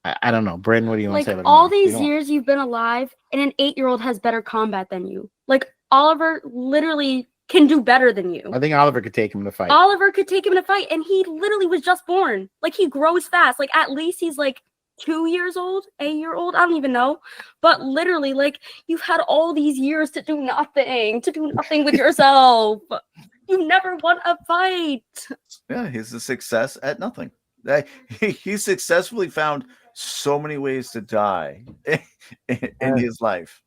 I don't know. Brynn, what do you want to say? Like, all these years you've been alive, and an 8-year-old has better combat than you. Like, Oliver literally can do better than you. I think Oliver could take him in a fight. Oliver could take him in a fight, and he literally was just born. Like, he grows fast. Like, at least he's like 2 years old, a year old. I don't even know. But literally, like, you've had all these years to do nothing with yourself. You never won a fight. Yeah, he's a success at nothing. He successfully found so many ways to die in his life.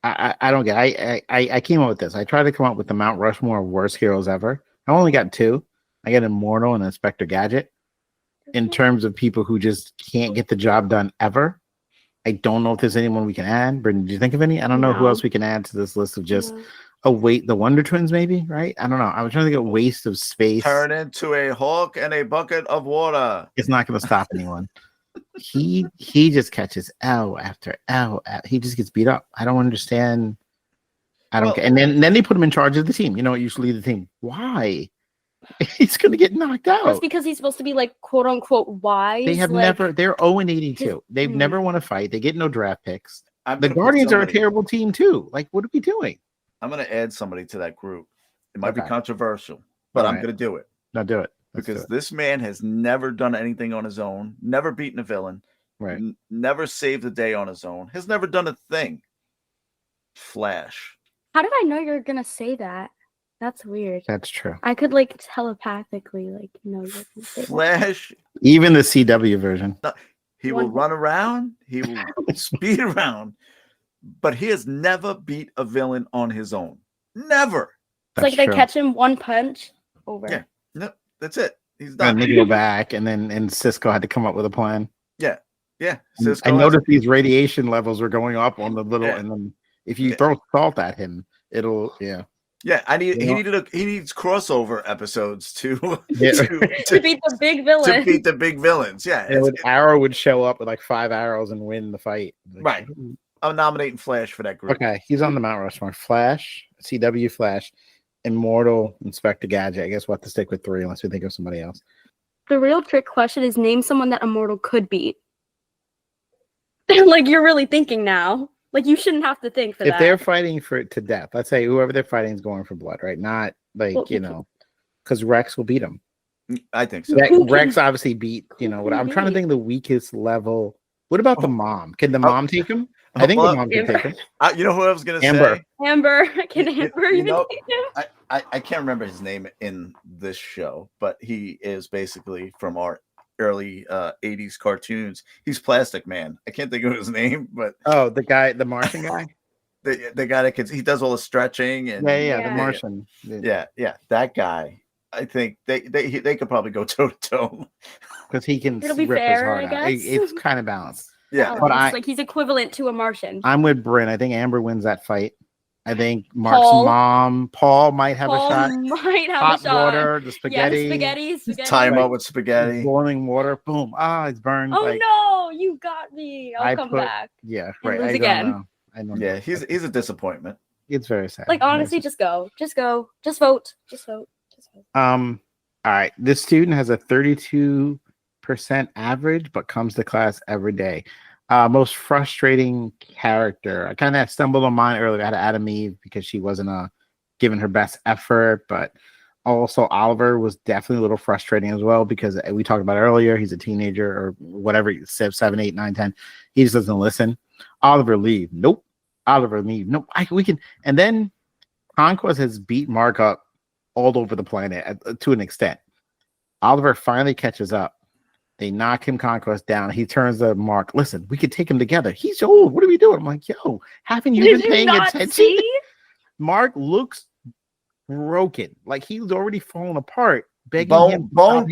I don't get it. I came up with this. I tried to come up with the Mount Rushmore of worst heroes ever. I only got 2. I got Immortal and Inspector Gadget. In terms of people who just can't get the job done ever. I don't know if there's anyone we can add. Brynn, did you think of any? I don't know who else we can add to this list of just the Wonder Twins, maybe, right? I don't know. I was trying to get waste of space. Turn into a hawk and a bucket of water. It's not going to stop anyone. He just catches L after L. He just gets beat up. I don't understand. I don't care. And then they put him in charge of the team. You know what? You should lead the team. Why? He's going to get knocked out. That's because he's supposed to be like quote unquote wise. They have never. They're 0-82. They've never won a fight. They get no draft picks. The Guardians are a terrible team too. Like, what are we doing? I'm going to add somebody to that group. It might be controversial, but I'm going to do it. No, do it. Because this man has never done anything on his own, never beaten a villain, right? Never saved a day on his own, has never done a thing. Flash. How did I know you were going to say that? That's weird. That's true. I could like telepathically like know you're gonna say Flash. Even the CW version. He will run around. He will speed around. But he has never beat a villain on his own. Never. It's like they catch him one punch over. Yeah. No, that's it. He's done. And they go back, and Cisco had to come up with a plan. Yeah. Yeah. Cisco I noticed these radiation levels were going up on the little, and then if you throw salt at him, it'll Yeah, he needs crossover episodes to to beat the big villain. To beat the big villains. Yeah. Arrow would show up with like 5 arrows and win the fight. Like, right. I'm nominating Flash for that group. Okay, he's on the Mount Rushmore. Flash, CW Flash, Immortal, Inspector Gadget. I guess we'll have to stick with 3 unless we think of somebody else. The real trick question is name someone that Immortal could beat. Like, you're really thinking now. Like, you shouldn't have to think for that. If they're fighting for it to death, let's say whoever they're fighting is going for blood, right? Not like, because Rex will beat him. I think so. Rex obviously beat, I'm trying to think of the weakest level. What about the mom? Can the mom take him? I think the mom can take him. You know who I was going to say? Amber. Can Amber even take him? I can't remember his name in this show, but he is basically from our early 80s cartoons. He's Plastic Man. I can't think of his name, but the guy, the Martian guy, the guy that he does all the stretching and the Martian. Yeah, that guy. I think they could probably go toe to toe because he can. It'll be fair, I guess. It's kind of balanced. Yeah, but like he's equivalent to a Martian. I'm with Brynn. I think Amber wins that fight. I think Mark's mom, Paul, might have a shot. Hot water, the spaghetti. Yeah, spaghetti. Tie him up with spaghetti. Boiling water. Boom. It's burned. Oh no, you got me. I'll come back. Yeah, right. I don't know. Yeah, he's a disappointment. It's very sad. Like, honestly, just go. Just vote. All right. This student has a 32% average, but comes to class every day. Most frustrating character. I kind of stumbled on mine earlier. I had Adam Eve because she wasn't giving her best effort, but also Oliver was definitely a little frustrating as well because we talked about earlier. He's a teenager or whatever, 7, 8, 9, 10. He just doesn't listen. Oliver leave. Nope. Oliver leave. Nope. We can. And then Conquest has beat Mark up all over the planet to an extent. Oliver finally catches up. They knock him Conquest down. He turns to Mark. Listen, we could take him together. He's old. What are we doing? I'm like, haven't you been paying attention? See? Mark looks broken. Like he was already falling apart, begging him. Bone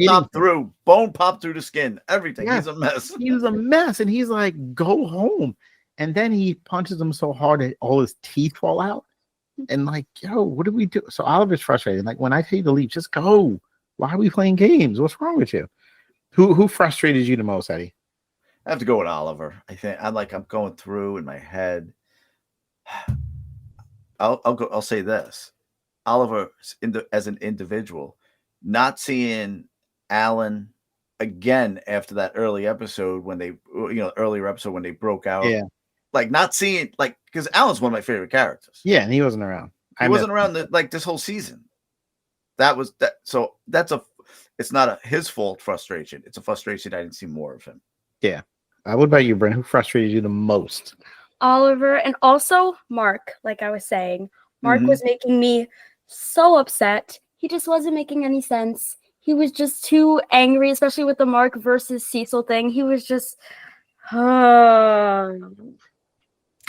popped through the skin. Everything. Yes, He's a mess. He was a mess, and he's like, "Go home." And then he punches him so hard that all his teeth fall out. And like, yo, what do we do? So Oliver's frustrated. Like, when I tell you to leave, just go. Why are we playing games? What's wrong with you? Who frustrated you the most, Eddie? I have to go with Oliver. I think I'm going through in my head. I'll say this. Oliver as an individual, not seeing Alan again after that earlier episode when they broke out. Yeah. Like not seeing because Alan's one of my favorite characters. Yeah, and he wasn't around. He wasn't around this whole season. It's not his fault frustration. It's a frustration I didn't see more of him. Yeah. What about you, Brynn? Who frustrated you the most? Oliver, and also Mark, like I was saying. Mark was making me so upset. He just wasn't making any sense. He was just too angry, especially with the Mark versus Cecil thing. He was just...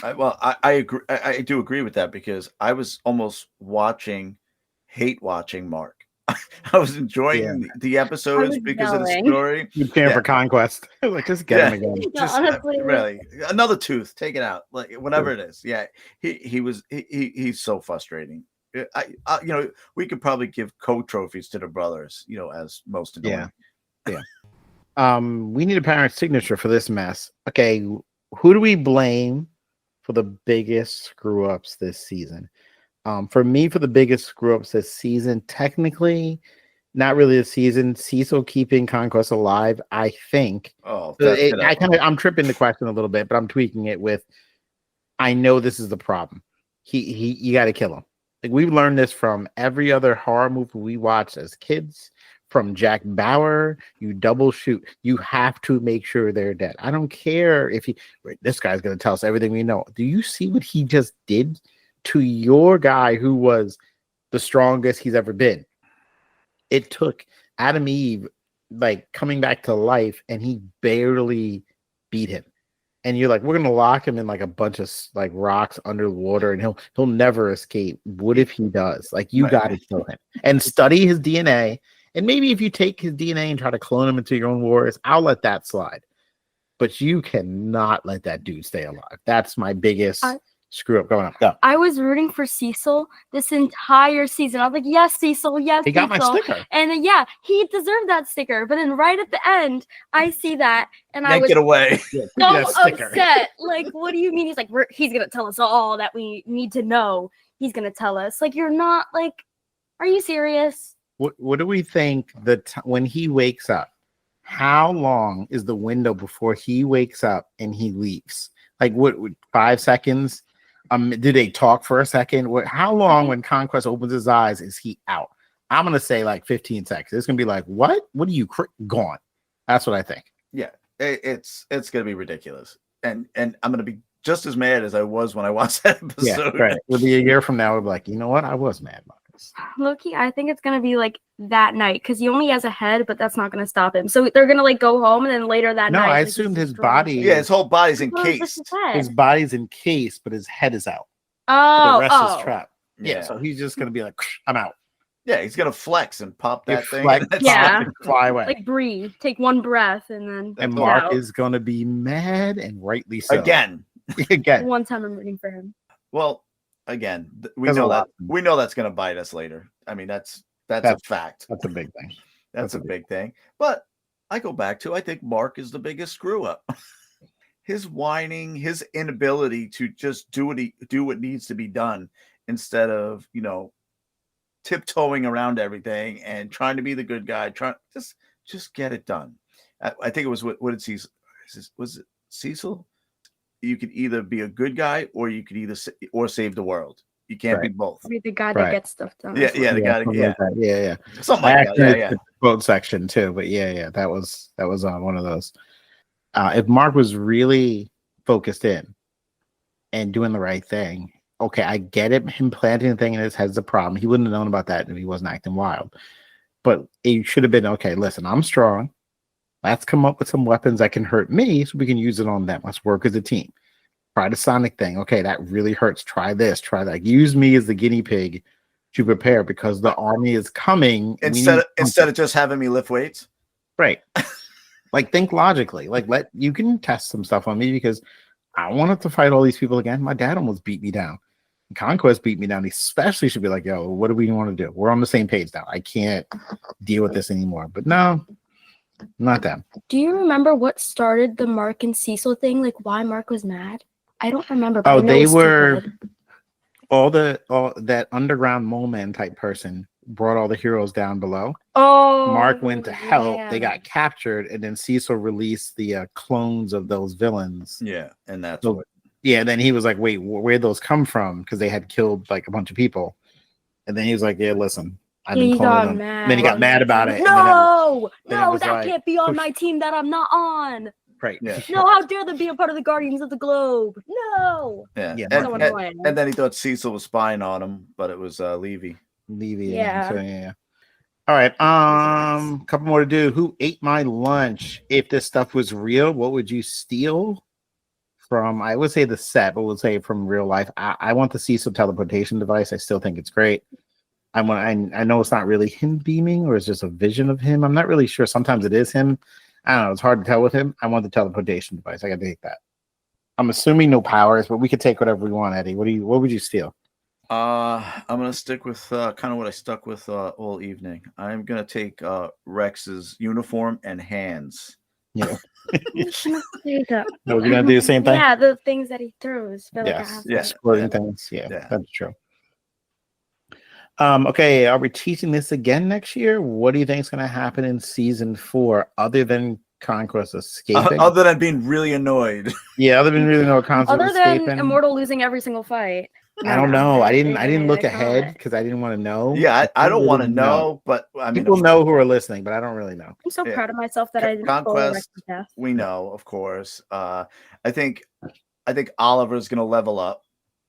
I agree. I do agree with that because I was almost hate watching Mark. I was enjoying the episodes because of the story. You came for conquest. Like, just get him again. Honestly, really, another tooth, take it out, like whatever it is. Yeah, he's so frustrating. We could probably give co-trophies to the brothers. As most annoying. Yeah. We need a parent signature for this mess. Okay, who do we blame for the biggest screw ups this season? For me, for the biggest screw ups this season, technically, not really a season. Cecil keeping Conquest alive, I think. I'm tripping the question a little bit, but I'm tweaking it with. I know this is the problem. You got to kill him. Like we've learned this from every other horror movie we watched as kids. From Jack Bauer, you double shoot. You have to make sure they're dead. I don't care if this guy's going to tell us everything we know. Do you see what he just did to your guy who was the strongest he's ever been? It took Adam Eve coming back to life, and he barely beat him. And you're like, we're gonna lock him in a bunch of rocks underwater, and he'll never escape. What if he does? You got to kill him and study his DNA. And maybe if you take his DNA and try to clone him into your own wars, I'll let that slide. But you cannot let that dude stay alive. That's my biggest screw up going on. Go. I was rooting for Cecil this entire season. I was like, yes, Cecil, yes, he got my sticker. And then, he deserved that sticker. But then right at the end, I see that, and I was get away. so upset. What do you mean? He's like, he's going to tell us all that we need to know. He's going to tell us. You're not, are you serious? What do we think when he wakes up? How long is the window before he wakes up and he leaves? 5 seconds? Do they talk for a second? How long when Conquest opens his eyes is he out? I'm gonna say 15 seconds. It's gonna be what? What are you gone? That's what I think. Yeah, it's gonna be ridiculous, and I'm gonna be just as mad as I was when I watched that episode. Yeah, right. It'll be a year from now. We'll be like, you know what? I was mad, Marcus. Loki, I think it's gonna be that night because he only has a head, but that's not gonna stop him. So they're gonna go home, and then later that night. No, I assumed his body. Yeah, his whole body's encased. His body's encased, but his head is out. Oh, the rest is trapped. Yeah, so he's just gonna be like, I'm out. Yeah, he's gonna flex and pop that thing. And fly away. Breathe, take one breath, and then. And Mark is gonna be mad, and rightly so. Again. One time I'm rooting for him. Well, again, we know that's gonna bite us later. I mean, that's a fact. That's a big thing. That's a big thing. But I go back to I think Mark is the biggest screw up. His whining, his inability to just do what needs to be done instead of tiptoeing around everything and trying to be the good guy. Just get it done. I think it was what did Cecil? Was it Cecil? You could either be a good guy or you could save the world. You can't be both. Be the guy that gets stuff done. Yeah, the guy. Yeah. Something like that. Yeah. Quote section too, but that was one of those. If Mark was really focused in and doing the right thing, okay, I get it. Him planting the thing in his head's a problem. He wouldn't have known about that if he wasn't acting wild. But it should have been, okay, listen, I'm strong. Let's come up with some weapons that can hurt me so we can use it on them. Let's work as a team. Try the Sonic thing. Okay, that really hurts. Try this, try that. Use me as the guinea pig to prepare because the army is coming. Instead of just having me lift weights. Right. Like, think logically. Like, you can test some stuff on me because I wanted to fight all these people again. My dad almost beat me down. Conquest beat me down. He especially should be like, yo, what do we want to do? We're on the same page now. I can't deal with this anymore. But no, not them. Do you remember what started the Mark and Cecil thing? Like, why Mark was mad? I don't remember. But I know They it was were stupid. all that underground mole man type person brought all the heroes down below. Oh, Mark went to help. yeah. They got captured, and then Cecil released the clones of those villains. Yeah, and that's So, yeah, then he was like, wait, where'd those come from? Because they had killed like a bunch of people. And then he was like, yeah, listen, I've been cloning them. And then he got mad about it. No, then it was that like, can't be on my team that I'm not on. Right. Yeah. No, how dare they be a part of the Guardians of the Globe? No. Yeah. So annoying. And then he thought Cecil was spying on him, but it was Levy. Yeah. So, yeah. All right. Couple more to do. Who ate my lunch? If this stuff was real, what would you steal from? I would say the set, but we'll say from real life. I want to see some teleportation device. I still think it's great. I know it's not really him beaming, or it's just a vision of him. I'm not really sure. Sometimes it is him. I don't know. It's hard to tell with him. I want the teleportation device. I gotta take that. I'm assuming no powers, but we could take whatever we want, Eddie. What would you steal? I'm gonna stick with kind of what I stuck with all evening. I'm gonna take Rex's uniform and hands. Yeah. No, We're gonna do the same thing. Yeah, the things that he throws. Yes. Yeah. Exploding things. Yeah, that's true. Okay, are we teaching this again next year? What do you think is going to happen in season 4, other than Conquest escaping? Other than being really annoyed. Yeah, other than really no Conquest Other escaping. than Immortal losing every single fight. I don't know. I didn't look ahead because I didn't want to know. Yeah, I don't want to know, but I mean, people know who are listening, but I don't really know. I'm so proud of myself that I didn't Conquest. We know, of course. I think Oliver's going to level up.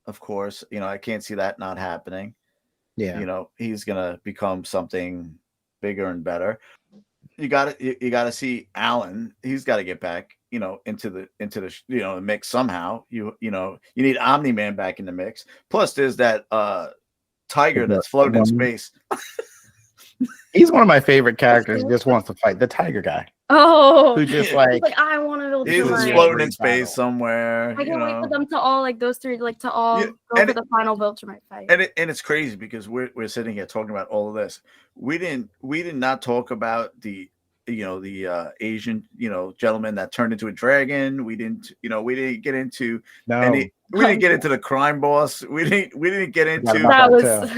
Of course, I can't see that not happening. Yeah, he's gonna become something bigger and better. You got to see Alan. He's got to get back, into the mix somehow. You need Omni-Man back in the mix. Plus, there's that tiger that's floating in space. He's one of my favorite characters. He just wants to fight the tiger guy. Oh, who just he's like I want to build. He was floating in space somewhere. I can't wait for them to all those three to all go for the final Viltrumite fight. And it's crazy because we're sitting here talking about all of this. We did not talk about the Asian gentleman that turned into a dragon. We didn't get into any. We didn't get into the crime boss. We didn't get into that was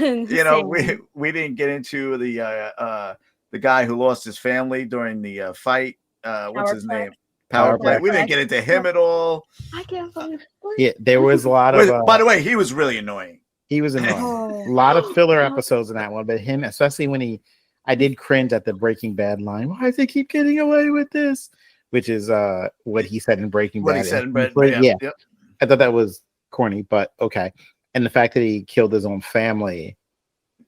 we didn't get into the guy who lost his family during the fight. What's his name? Power play. We didn't get into him at all. I can't believe. Yeah, there was a lot of. By the way, he was really annoying. He was annoying. A lot of filler episodes in that one, but him, especially when I did cringe at the Breaking Bad line. Why does he keep getting away with this? Which is what he said in Breaking Bad. What he said in Breaking Bad. Yeah. Yep. I thought that was corny, but okay. And the fact that he killed his own family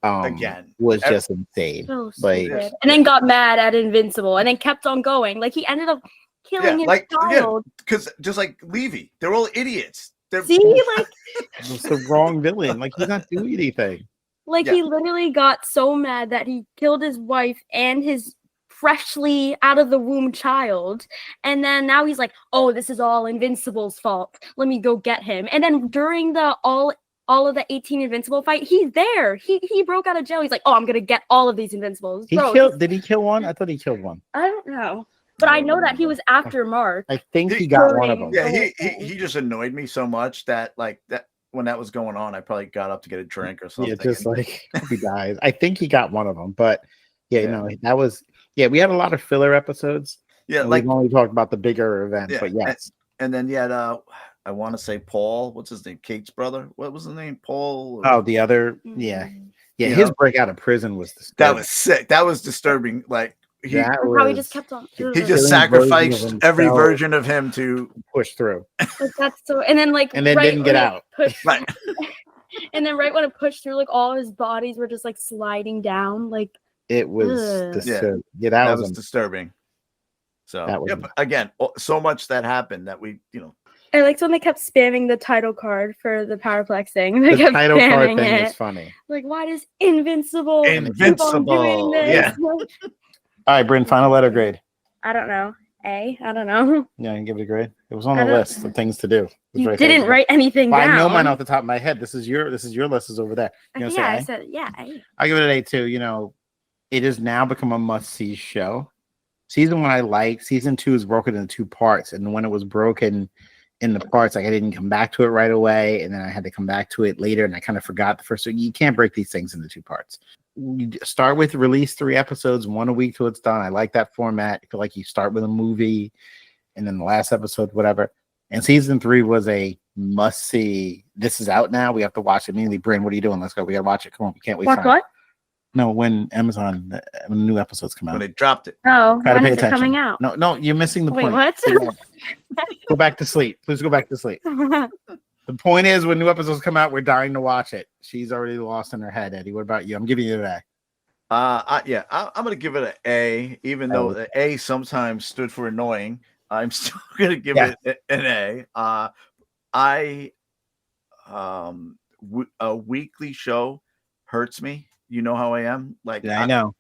again was just insane. So like, and then got mad at Invincible, and then kept on going. Like he ended up killing his child. Because just like Levy, they're all idiots. See, like it's the wrong villain. Like he's not doing anything. Like he literally got so mad that he killed his wife and his freshly out of the womb child, and then now he's like, oh, this is all Invincible's fault, let me go get him. And then during the all of the 18 Invincible fight, he's there, he broke out of jail, he's like, oh, I'm gonna get all of these Invincibles. Did he kill one? I thought he killed one. I don't know, but I know that he was after Mark. I think he got one of them. Yeah, he just annoyed me so much that when that was going on, I probably got up to get a drink or something. Yeah, just like he dies. I think he got one of them, but that was. Yeah, we had a lot of filler episodes. Yeah, we've only talked about the bigger events, but yes. And then you had I want to say Paul. What's his name? Kate's brother. What was his name? Paul. Oh, the other. Yeah. His break out of prison was disturbing. That was sick. That was disturbing. Like how he just kept on. He just sacrificed every version of him to push through. Like that's so. And then didn't get out. Right. And then right when it pushed through, like all his bodies were just like sliding down, like. It was disturbing. Yeah, that was disturbing. So but again, so much that happened that we, I liked when they kept spamming the title card for the Powerplex thing. They The kept title card spamming thing it. was funny. Like, why does Invincible keep on doing Invincible, this? yeah. All right, Brynn, final letter grade. I don't know. A? I don't know. Yeah, I can give it a grade. It was on I the don't- list of things to do. It was You right there. didn't write anything Well, down. I know mine off the top of my head. This is your list is over there. You know, Yeah, I say said, yeah, A. I give it an A too. You know, it has now become a must-see show. Season 1 I like. Season 2 is broken into 2 parts, and when it was broken in the parts, like I didn't come back to it right away, and then I had to come back to it later, and I kind of forgot the first. You can't break these things into 2 parts. You start with release 3 episodes, 1 a week till it's done. I like that format. I feel like you start with a movie, and then the last episode, whatever. And season 3 was a must-see. This is out now. We have to watch it immediately. Brynn, what are you doing? Let's go. We gotta watch it. Come on, we can't wait. Watch what? No, when Amazon, when the new episodes come out. When they dropped it. Oh, Gotta when pay is it attention. coming out? No, you're missing the Wait, point. what? Go back to sleep. Please go back to sleep. The point is, when new episodes come out, we're dying to watch it. She's already lost in her head, Eddie. What about you? I'm giving you that. I'm gonna give it an A, even though the A sometimes stood for annoying. I'm still gonna give it an A. A weekly show hurts me. You know how I am. Like Yeah, I know.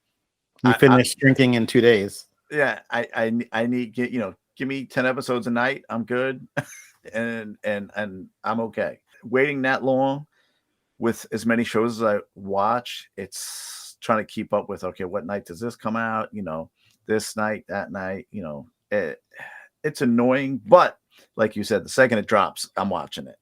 You finished drinking in 2 days. Yeah, I need give me 10 episodes a night. I'm good, and I'm okay. Waiting that long with as many shows as I watch, it's trying to keep up with. Okay, what night does this come out? This night, that night. It's annoying, but like you said, the second it drops, I'm watching it.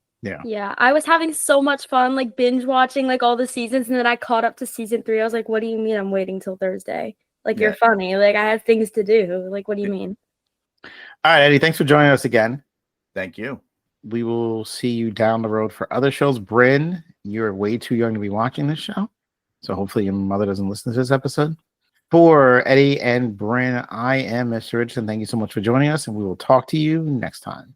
Yeah, I was having so much fun, like binge watching like all the seasons, and then I caught up to season 3. I was like, "What do you mean I'm waiting till Thursday? Like you're funny. Like I have things to do. Like what do you mean?" All right, Eddie. Thanks for joining us again. Thank you. We will see you down the road for other shows. Brynn, you're way too young to be watching this show, so hopefully your mother doesn't listen to this episode. For Eddie and Brynn, I am Mr. Richardson. Thank you so much for joining us, and we will talk to you next time.